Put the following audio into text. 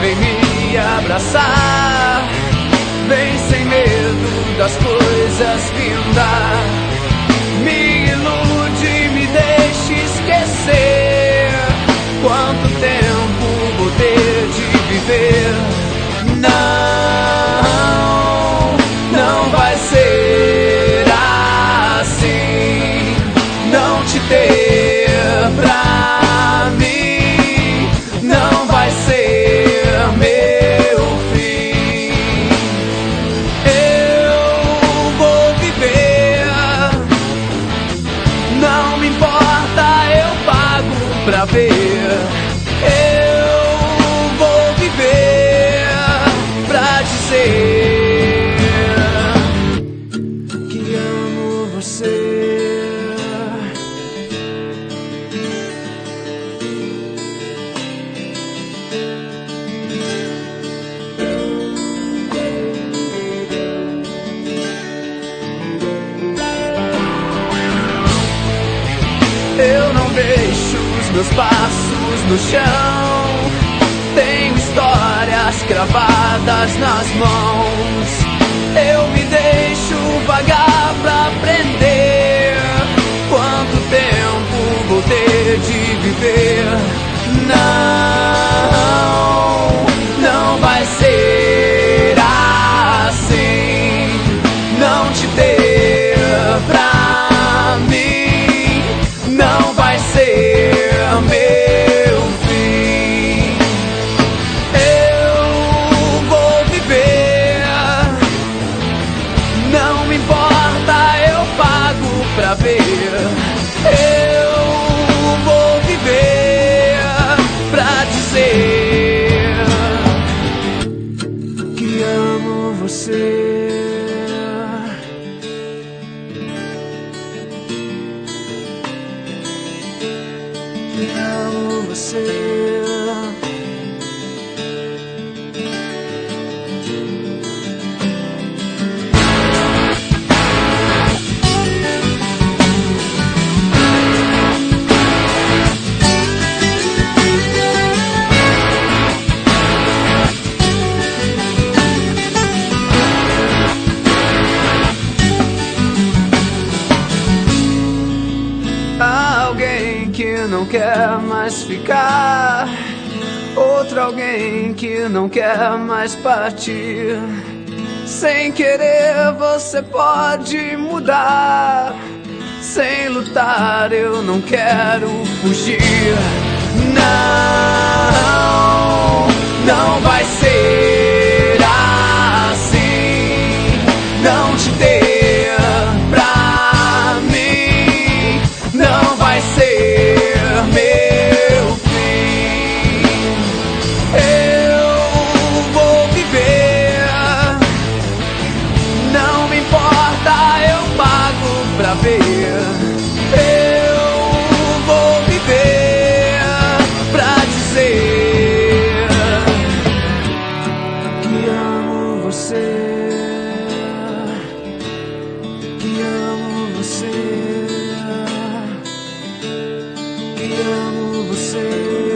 vem me abraçar. Vem sem medo das coisas findar. Me ilude, me deixe esquecer quanto tempo vou ter de viver. Não vai ser assim. Não te ter pra mim não vai ser meu fim. Eu vou viver, não me importa, eu pago pra ver. Eu vou viver pra dizer que amo você. Eu não deixo os meus passos no chão. Tenho histórias gravadas nas mãos. Eu me deixo vagar pra aprender quanto tempo vou ter de viver. Não vai ser assim. Não te ter pra mim não vai ser meu fim. Eu vou viver, não me importa, eu pago pra ver. Eu vou viver pra dizer que amo você. Que amo você. Alguém que não quer mais ficar, outro alguém que não quer mais partir. Sem querer você pode mudar. Sem lutar eu não quero fugir. Não vai ser assim. Não te ter pra mim não vai ser meu fim. Eu vou viver, não me importa, eu pago pra ver. Eu vou viver pra dizer que amo você. Que amo você. Que amo você.